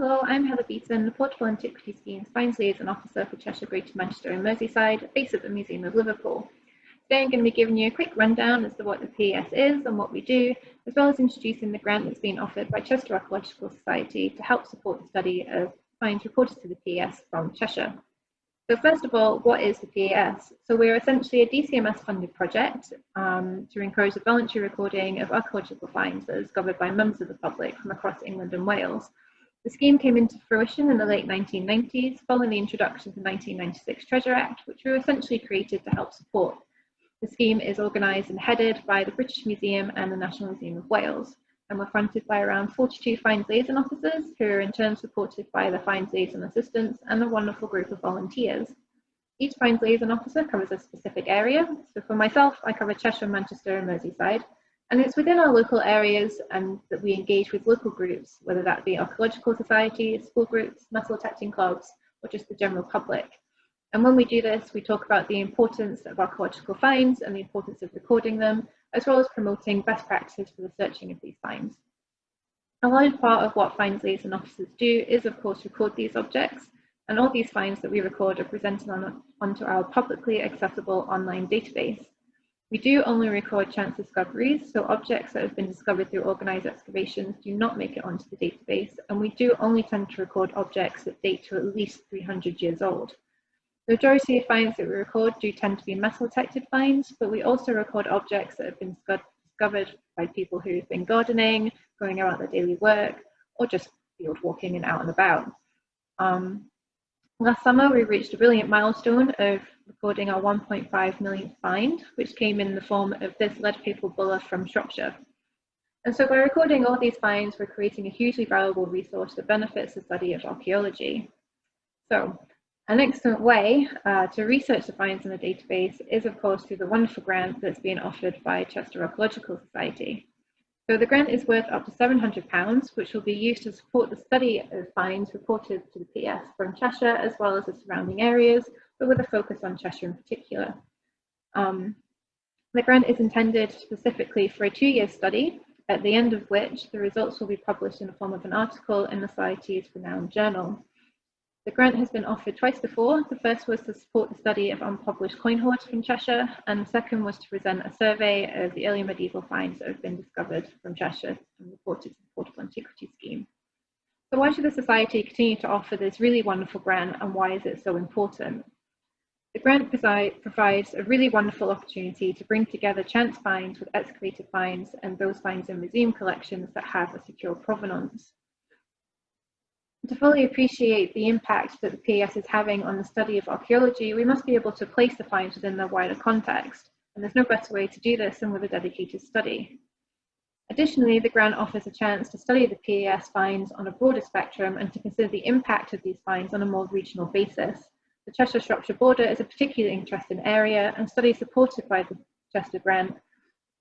Hello, I'm Heather Beaton, the Portable Antiquity Scheme's Finds Liaison Officer for Cheshire, Greater Manchester and Merseyside, based at the Museum of Liverpool. Today I'm going to be giving you a quick rundown as to what the PAS is and what we do, as well as introducing the grant that's being offered by Chester Archaeological Society to help support the study of finds reported to the PAS from Cheshire. So first of all, what is the PAS? So we're essentially a DCMS funded project to encourage the voluntary recording of archaeological finds that are discovered by members of the public from across England and Wales. The scheme came into fruition in the late 1990s following the introduction of the 1996 Treasure Act, which were essentially created to help support. The scheme is organised and headed by the British Museum and the National Museum of Wales, and we're fronted by around 42 Finds Liaison Officers, who are in turn supported by the Finds Liaison Assistants and a wonderful group of volunteers. Each Finds Liaison Officer covers a specific area. So for myself, I cover Cheshire, Manchester and Merseyside. And it's within our local areas and that we engage with local groups, whether that be archaeological societies, school groups, metal detecting clubs, or just the general public. And when we do this, we talk about the importance of archaeological finds and the importance of recording them, as well as promoting best practices for the searching of these finds. A large part of what Finds Liaison Officers do is, of course, record these objects, and all these finds that we record are presented onto our publicly accessible online database. We do only record chance discoveries, so objects that have been discovered through organised excavations do not make it onto the database, and we do only tend to record objects that date to at least 300 years old. The majority of finds that we record do tend to be metal detected finds, but we also record objects that have been discovered by people who've been gardening, going about their daily work, or just field walking and out and about. Last summer, we reached a brilliant milestone of recording our 1.5 millionth find, which came in the form of this lead paper bulla from Shropshire. And so by recording all these finds, we're creating a hugely valuable resource that benefits the study of archaeology. So an excellent way to research the finds in the database is, of course, through the wonderful grant that's being offered by Chester Archaeological Society. So the grant is worth up to £700, which will be used to support the study of finds reported to the PS from Cheshire, as well as the surrounding areas, but with a focus on Cheshire in particular. The grant is intended specifically for a 2-year study, at the end of which the results will be published in the form of an article in the Society's renowned journal. The grant has been offered twice before. The first was to support the study of unpublished coin hoards from Cheshire, and the second was to present a survey of the early medieval finds that have been discovered from Cheshire and reported to the Portable Antiquity Scheme. So why should the Society continue to offer this really wonderful grant, and why is it so important? The grant provides a really wonderful opportunity to bring together chance finds with excavated finds and those finds in museum collections that have a secure provenance. To fully appreciate the impact that the PAS is having on the study of archaeology, we must be able to place the finds within their wider context, and there's no better way to do this than with a dedicated study. Additionally, the grant offers a chance to study the PAS finds on a broader spectrum and to consider the impact of these finds on a more regional basis. The Cheshire-Shropshire border is a particularly interesting area, and studies supported by the Chester grant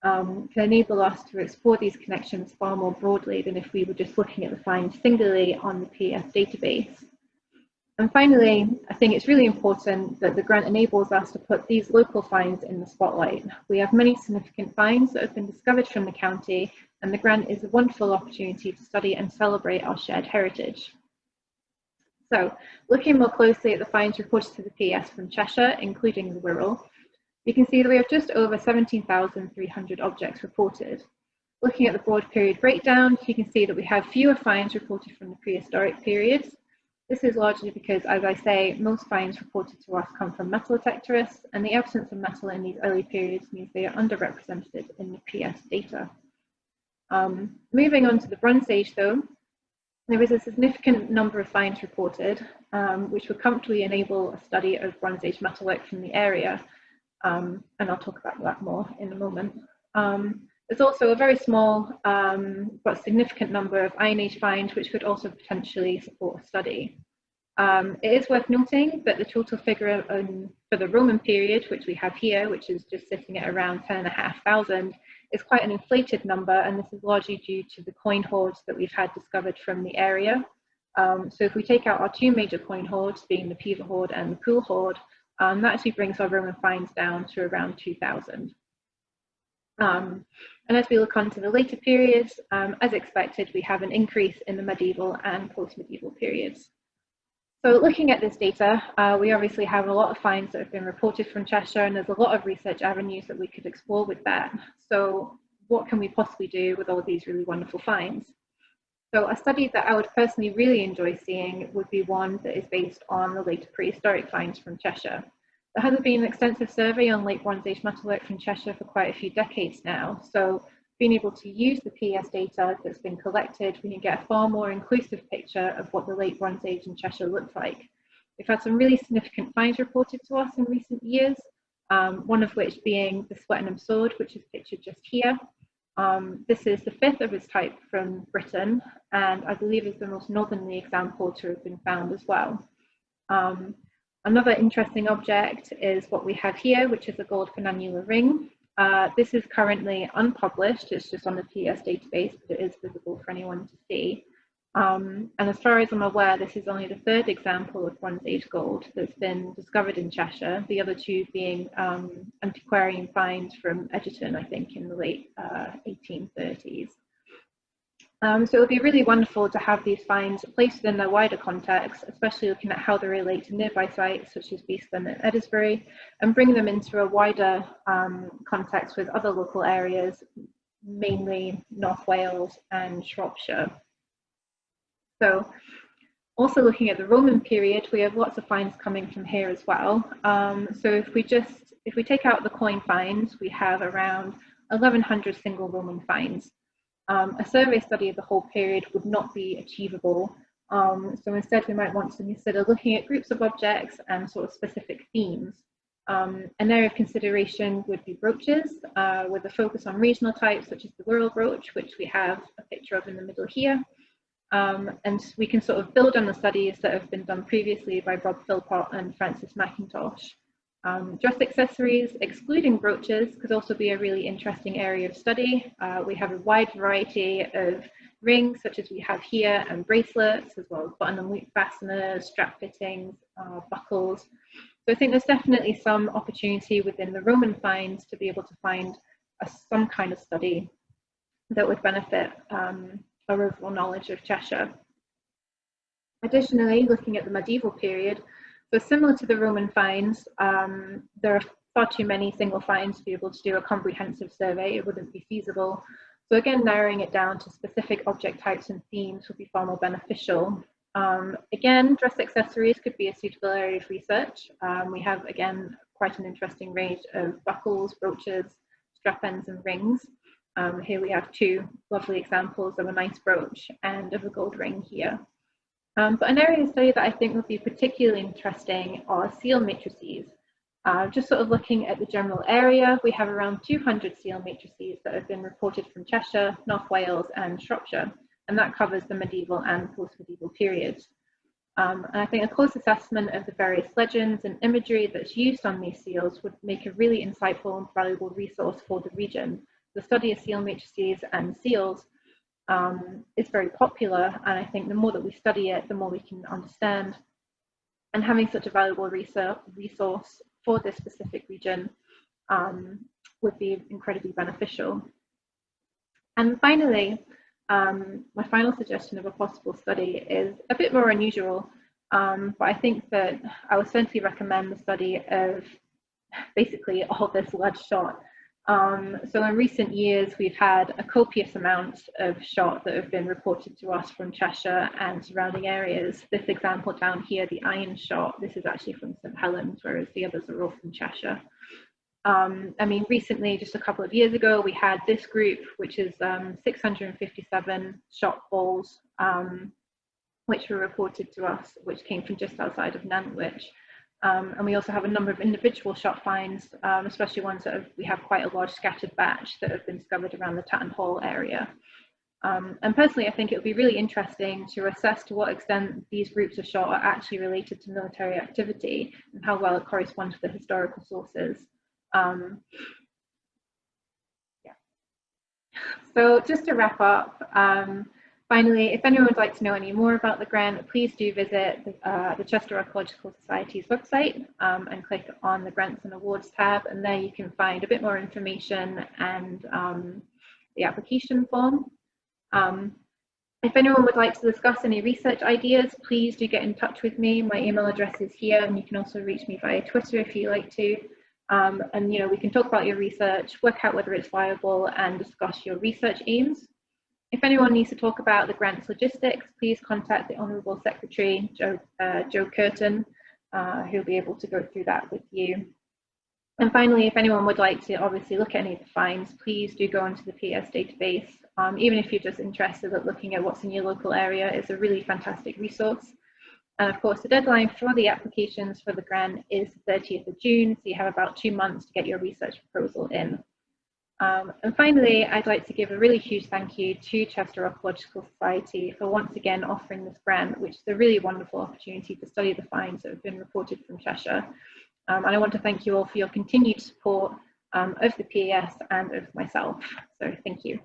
can enable us to explore these connections far more broadly than if we were just looking at the finds singularly on the PAS database. And finally, I think it's really important that the grant enables us to put these local finds in the spotlight. We have many significant finds that have been discovered from the county, and the grant is a wonderful opportunity to study and celebrate our shared heritage. So, looking more closely at the finds reported to the PAS from Cheshire, including the Wirral, you can see that we have just over 17,300 objects reported. Looking at the broad period breakdown, you can see that we have fewer finds reported from the prehistoric periods. This is largely because, as I say, most finds reported to us come from metal detectorists, and the absence of metal in these early periods means they are underrepresented in the PS data. Moving on to the Bronze Age though, there is a significant number of finds reported, which would comfortably enable a study of Bronze Age metalwork from the area. And I'll talk about that more in a moment. There's also a very small but significant number of Iron Age finds which could also potentially support a study. It is worth noting that the total figure for the Roman period, which we have here, which is just sitting at around 10,500, is quite an inflated number, and this is largely due to the coin hoards that we've had discovered from the area. So if we take out our two major coin hoards, being the Peaver hoard and the Poole hoard, that actually brings our Roman finds down to around 2,000. And as we look on to the later periods, as expected, we have an increase in the medieval and post-medieval periods. So looking at this data, we obviously have a lot of finds that have been reported from Cheshire, and there's a lot of research avenues that we could explore with that. So what can we possibly do with all of these really wonderful finds? So a study that I would personally really enjoy seeing would be one that is based on the later prehistoric finds from Cheshire. There hasn't been an extensive survey on late Bronze Age metalwork from Cheshire for quite a few decades now, so being able to use the PES data that's been collected, we can get a far more inclusive picture of what the late Bronze Age in Cheshire looked like. We've had some really significant finds reported to us in recent years, one of which being the Swettenham sword, which is pictured just here. This is the fifth of its type from Britain, and I believe is the most northerly example to have been found as well. Another interesting object is what we have here, which is a gold frenannular ring. This is currently unpublished, it's just on the PES database, but it is visible for anyone to see. And as far as I'm aware, this is only the third example of Bronze Age gold that's been discovered in Cheshire, the other two being antiquarian finds from Egerton, I think, in the late 1830s. So it would be really wonderful to have these finds placed within their wider context, especially looking at how they relate to nearby sites such as Beeston and Edisbury, and bring them into a wider context with other local areas, mainly North Wales and Shropshire. So also looking at the Roman period, we have lots of finds coming from here as well. So if we take out the coin finds, we have around 1,100 single Roman finds. A survey study of the whole period would not be achievable. So instead, we might want to consider looking at groups of objects and sort of specific themes. An area of consideration would be brooches, with a focus on regional types such as the Wirral brooch, which we have a picture of in the middle here. And we can sort of build on the studies that have been done previously by Bob Philpott and Francis McIntosh. Dress accessories, excluding brooches, could also be a really interesting area of study. We have a wide variety of rings, such as we have here, and bracelets, as well as button and loop fasteners, strap fittings, buckles. So I think there's definitely some opportunity within the Roman finds to be able to find some kind of study that would benefit our overall knowledge of Cheshire. Additionally, looking at the medieval period, so similar to the Roman finds, there are far too many single finds to be able to do a comprehensive survey. It wouldn't be feasible. So again, narrowing it down to specific object types and themes would be far more beneficial. Again, dress accessories could be a suitable area of research. We have, again, quite an interesting range of buckles, brooches, strap ends and rings. Here we have two lovely examples of a nice brooch and of a gold ring here. But an area of study that I think would be particularly interesting are seal matrices. Just sort of looking at the general area, we have around 200 seal matrices that have been reported from Cheshire, North Wales and Shropshire, and that covers the medieval and post-medieval periods. And I think a close assessment of the various legends and imagery that's used on these seals would make a really insightful and valuable resource for the region. The study of seal matrices and seals is very popular, and I think the more that we study it, the more we can understand. And having such a valuable resource for this specific region would be incredibly beneficial. And finally, my final suggestion of a possible study is a bit more unusual, but I think that I would certainly recommend the study of basically all this lead shot. So in recent years, we've had a copious amount of shot that have been reported to us from Cheshire and surrounding areas. This example down here, the iron shot, this is actually from St Helens, whereas the others are all from Cheshire. I mean, recently, just a couple of years ago, we had this group, which is 657 shot balls, which were reported to us, which came from just outside of Nantwich. And we also have a number of individual shot finds, especially ones that we have quite a large scattered batch that have been discovered around the Tatton Hall area. And personally, I think it would be really interesting to assess to what extent these groups of shot are actually related to military activity and how well it corresponds to the historical sources. Yeah. So just to wrap up, Finally, if anyone would like to know any more about the grant, please do visit the Chester Archaeological Society's website and click on the Grants and Awards tab, and there you can find a bit more information and the application form. If anyone would like to discuss any research ideas, please do get in touch with me. My email address is here, and you can also reach me via Twitter if you like to. And we can talk about your research, work out whether it's viable, and discuss your research aims. If anyone needs to talk about the grant's logistics, please contact the Honourable Secretary, Joe Curtin, who'll be able to go through that with you. And finally, if anyone would like to obviously look at any of the finds, please do go into the PES database. Even if you're just interested in looking at what's in your local area, it's a really fantastic resource. And of course, the deadline for the applications for the grant is the 30th of June, so you have about 2 months to get your research proposal in. And finally, I'd like to give a really huge thank you to Chester Archaeological Society for once again offering this grant, which is a really wonderful opportunity to study the finds that have been reported from Cheshire. And I want to thank you all for your continued support of the PES and of myself. So thank you.